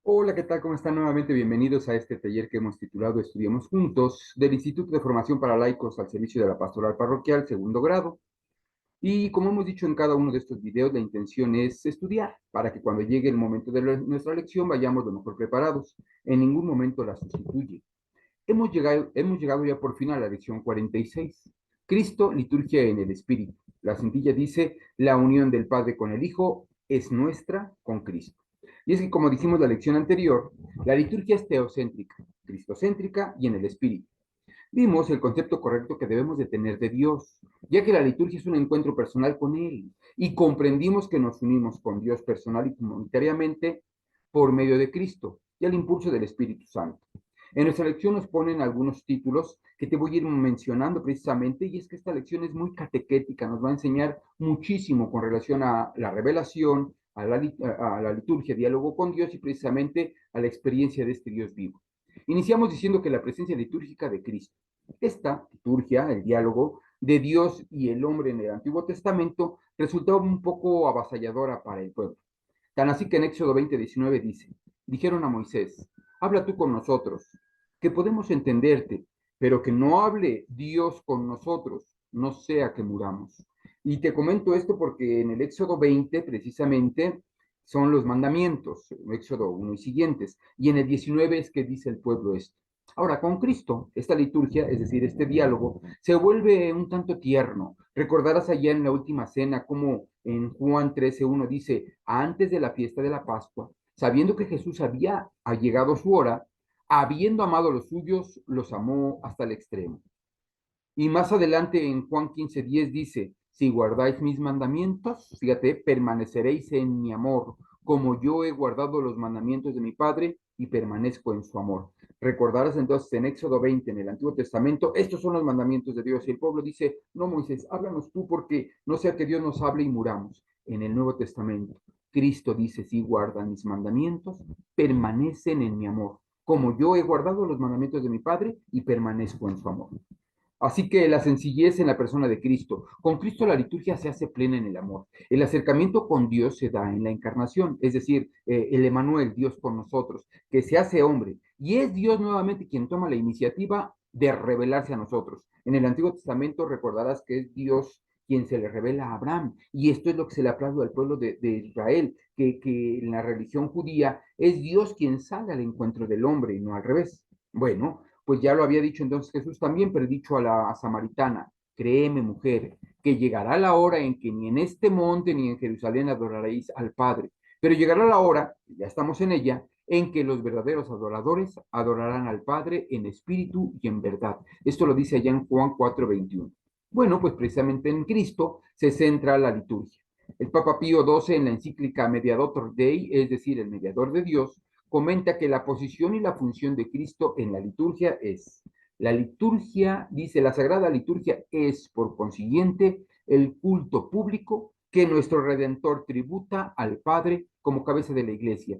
Hola, ¿qué tal? ¿Cómo están? Nuevamente bienvenidos a este taller que hemos titulado Estudiemos Juntos del Instituto de Formación para Laicos al Servicio de la Pastoral Parroquial, segundo grado. Y como hemos dicho en cada uno de estos videos, la intención es estudiar para que cuando llegue el momento de nuestra lección vayamos lo mejor preparados. En ningún momento la sustituye. Hemos llegado ya por fin a la lección 46. Cristo, liturgia en el Espíritu. La cintilla dice, la unión del Padre con el Hijo es nuestra con Cristo. Y es que, como dijimos la lección anterior, la liturgia es teocéntrica, cristocéntrica y en el Espíritu. Vimos el concepto correcto que debemos de tener de Dios, ya que la liturgia es un encuentro personal con Él, y comprendimos que nos unimos con Dios personal y comunitariamente por medio de Cristo y al impulso del Espíritu Santo. En nuestra lección nos ponen algunos títulos que te voy a ir mencionando precisamente, y es que esta lección es muy catequética, nos va a enseñar muchísimo con relación a la revelación, a la liturgia, diálogo con Dios y precisamente a la experiencia de este Dios vivo. Iniciamos diciendo que la presencia litúrgica de Cristo, esta liturgia, el diálogo de Dios y el hombre en el Antiguo Testamento, resultaba un poco avasalladora para el pueblo. Tan así que en Éxodo 20:19 dice, dijeron a Moisés, habla tú con nosotros, que podemos entenderte, pero que no hable Dios con nosotros, no sea que muramos. Y te comento esto porque en el Éxodo 20, precisamente, son los mandamientos, Éxodo 1 y siguientes, y en el 19 es que dice el pueblo esto. Ahora, con Cristo, esta liturgia, es decir, este diálogo, se vuelve un tanto tierno. Recordarás allá en la última cena como en Juan 13:1 dice, antes de la fiesta de la Pascua, sabiendo que Jesús había llegado su hora, habiendo amado a los suyos, los amó hasta el extremo. Y más adelante en Juan 15:10 dice, si guardáis mis mandamientos, fíjate, permaneceréis en mi amor, como yo he guardado los mandamientos de mi Padre y permanezco en su amor. Recordarás entonces en Éxodo 20, en el Antiguo Testamento, estos son los mandamientos de Dios. Y el pueblo dice, no, Moisés, háblanos tú porque no sea que Dios nos hable y muramos. En el Nuevo Testamento, Cristo dice, si guardan mis mandamientos, permanecen en mi amor, como yo he guardado los mandamientos de mi Padre y permanezco en su amor. Así que la sencillez en la persona de Cristo. Con Cristo la liturgia se hace plena en el amor. El acercamiento con Dios se da en la encarnación, es decir, el Emanuel, Dios con nosotros, que se hace hombre. Y es Dios nuevamente quien toma la iniciativa de revelarse a nosotros. En el Antiguo Testamento recordarás que es Dios quien se le revela a Abraham. Y esto es lo que se le aplaude al pueblo de Israel, que en la religión judía es Dios quien sale al encuentro del hombre y no al revés. Bueno, pues ya lo había dicho entonces Jesús también, pero dicho a la samaritana, créeme mujer, que llegará la hora en que ni en este monte ni en Jerusalén adoraréis al Padre, pero llegará la hora, ya estamos en ella, en que los verdaderos adoradores adorarán al Padre en espíritu y en verdad. Esto lo dice allá en Juan 4:21. Bueno, pues precisamente en Cristo se centra la liturgia. El Papa Pío XII en la encíclica Mediator Dei, es decir, el mediador de Dios, comenta que la posición y la función de Cristo en la liturgia es, la liturgia, dice, la sagrada liturgia es, por consiguiente, el culto público que nuestro Redentor tributa al Padre como cabeza de la Iglesia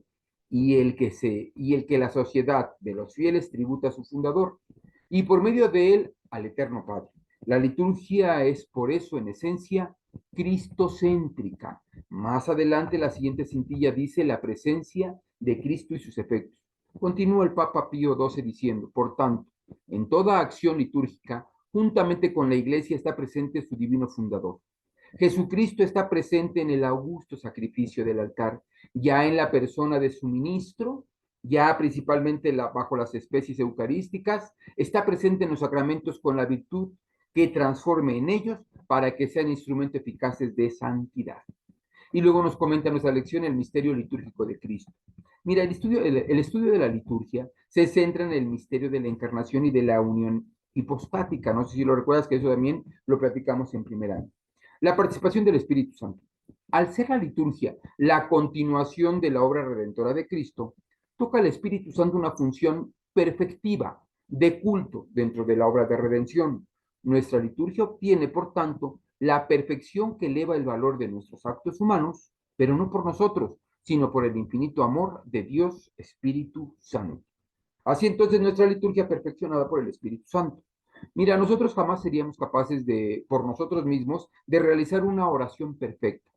y el que la sociedad de los fieles tributa a su fundador y por medio de él al Eterno Padre. La liturgia es por eso en esencia cristocéntrica. Más adelante la siguiente cintilla dice la presencia de Cristo y sus efectos. Continúa el Papa Pío XII diciendo, por tanto, en toda acción litúrgica, juntamente con la Iglesia está presente su divino fundador. Jesucristo está presente en el augusto sacrificio del altar, ya en la persona de su ministro, ya principalmente bajo las especies eucarísticas, está presente en los sacramentos con la virtud que transforme en ellos para que sean instrumentos eficaces de santidad. Y luego nos comenta nuestra lección el misterio litúrgico de Cristo. Mira, el estudio de la liturgia se centra en el misterio de la encarnación y de la unión hipostática. No sé si lo recuerdas, que eso también lo platicamos en primer año. La participación del Espíritu Santo. Al ser la liturgia la continuación de la obra redentora de Cristo, toca al Espíritu Santo una función perfectiva de culto dentro de la obra de redención. Nuestra liturgia obtiene, por tanto, la perfección que eleva el valor de nuestros actos humanos, pero no por nosotros, sino por el infinito amor de Dios Espíritu Santo. Así entonces nuestra liturgia perfeccionada por el Espíritu Santo. Mira, nosotros jamás seríamos capaces de, por nosotros mismos, de realizar una oración perfecta,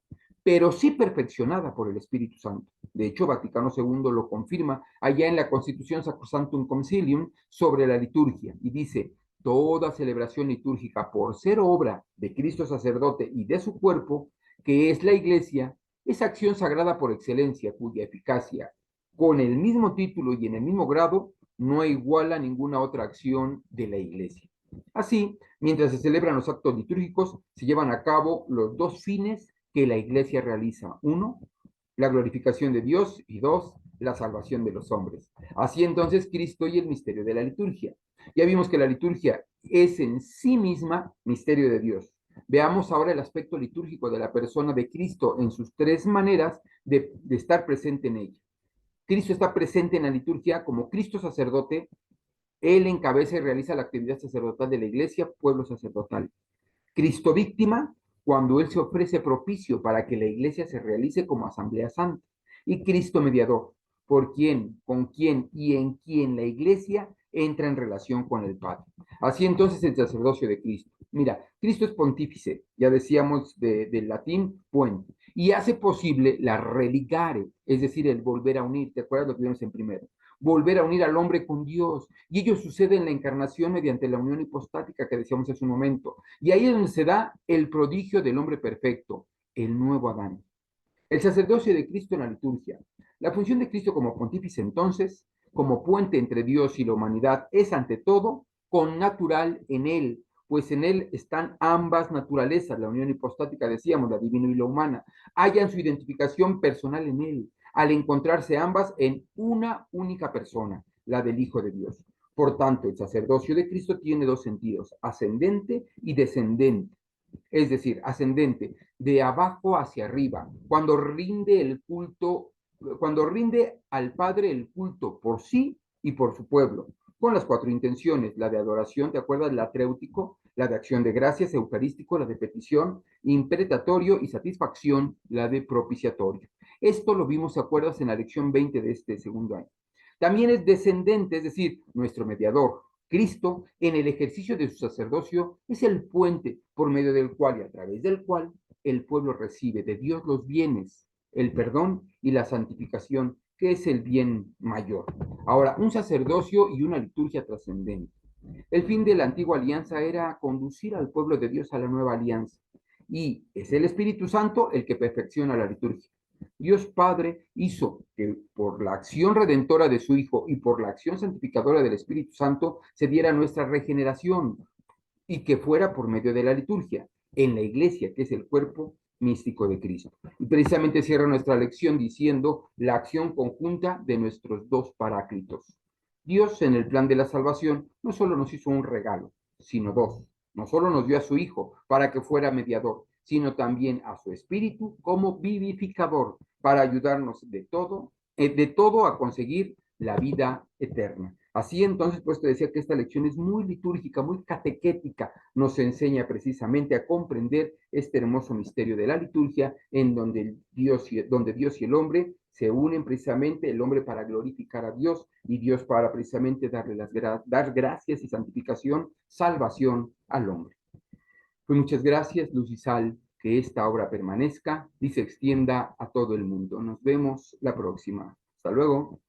pero sí perfeccionada por el Espíritu Santo. De hecho, Vaticano II lo confirma allá en la Constitución Sacrosanctum Concilium sobre la liturgia y dice, toda celebración litúrgica, por ser obra de Cristo sacerdote y de su cuerpo, que es la Iglesia, es acción sagrada por excelencia, cuya eficacia, con el mismo título y en el mismo grado, no iguala ninguna otra acción de la Iglesia. Así, mientras se celebran los actos litúrgicos, se llevan a cabo los dos fines que la Iglesia realiza. Uno, la glorificación de Dios y dos, la salvación de los hombres. Así entonces Cristo y el misterio de la liturgia. Ya vimos que la liturgia es en sí misma misterio de Dios. Veamos ahora el aspecto litúrgico de la persona de Cristo en sus tres maneras de estar presente en ella. Cristo está presente en la liturgia como Cristo sacerdote. Él encabeza y realiza la actividad sacerdotal de la iglesia, pueblo sacerdotal. Cristo víctima, cuando Él se ofrece propicio para que la iglesia se realice como asamblea santa. Y Cristo mediador, por quien, con quien y en quien la iglesia entra en relación con el Padre. Así entonces el sacerdocio de Cristo. Mira, Cristo es pontífice, ya decíamos del latín puente, y hace posible la religare, es decir, el volver a unir. ¿Te acuerdas lo que vimos en primero? Volver a unir al hombre con Dios. Y ello sucede en la encarnación mediante la unión hipostática que decíamos hace un momento. Y ahí es donde se da el prodigio del hombre perfecto, el nuevo Adán. El sacerdocio de Cristo en la liturgia. La función de Cristo como pontífice entonces, como puente entre Dios y la humanidad, es ante todo con natural en Él, pues en Él están ambas naturalezas, la unión hipostática decíamos, la divina y la humana, hallan su identificación personal en Él, al encontrarse ambas en una única persona, la del Hijo de Dios. Por tanto, el sacerdocio de Cristo tiene dos sentidos, ascendente y descendente. Es decir, ascendente, de abajo hacia arriba, cuando rinde al Padre el culto por sí y por su pueblo, con las cuatro intenciones, la de adoración, ¿te acuerdas? La atréutico, la de acción de gracias, eucarístico, la de petición, impretatorio y satisfacción, la de propiciatorio. Esto lo vimos, ¿te acuerdas? En la lección 20 de este segundo año. También es descendente, es decir, nuestro mediador, Cristo, en el ejercicio de su sacerdocio, es el puente por medio del cual y a través del cual el pueblo recibe de Dios los bienes, el perdón y la santificación, que es el bien mayor. Ahora, un sacerdocio y una liturgia trascendente. El fin de la antigua alianza era conducir al pueblo de Dios a la nueva alianza. Y es el Espíritu Santo el que perfecciona la liturgia. Dios Padre hizo que por la acción redentora de su Hijo y por la acción santificadora del Espíritu Santo se diera nuestra regeneración y que fuera por medio de la liturgia en la iglesia, que es el cuerpo místico de Cristo. Y precisamente cierra nuestra lección diciendo la acción conjunta de nuestros dos paráclitos. Dios en el plan de la salvación no solo nos hizo un regalo, sino dos. No solo nos dio a su Hijo para que fuera mediador, sino también a su Espíritu como vivificador para ayudarnos de todo a conseguir la vida eterna. Así entonces, pues te decía que esta lección es muy litúrgica, muy catequética, nos enseña precisamente a comprender este hermoso misterio de la liturgia, en donde Dios y el hombre se unen precisamente, el hombre para glorificar a Dios y Dios para precisamente dar gracias y santificación, salvación al hombre. Pues muchas gracias, luz y sal, que esta obra permanezca y se extienda a todo el mundo. Nos vemos la próxima. Hasta luego.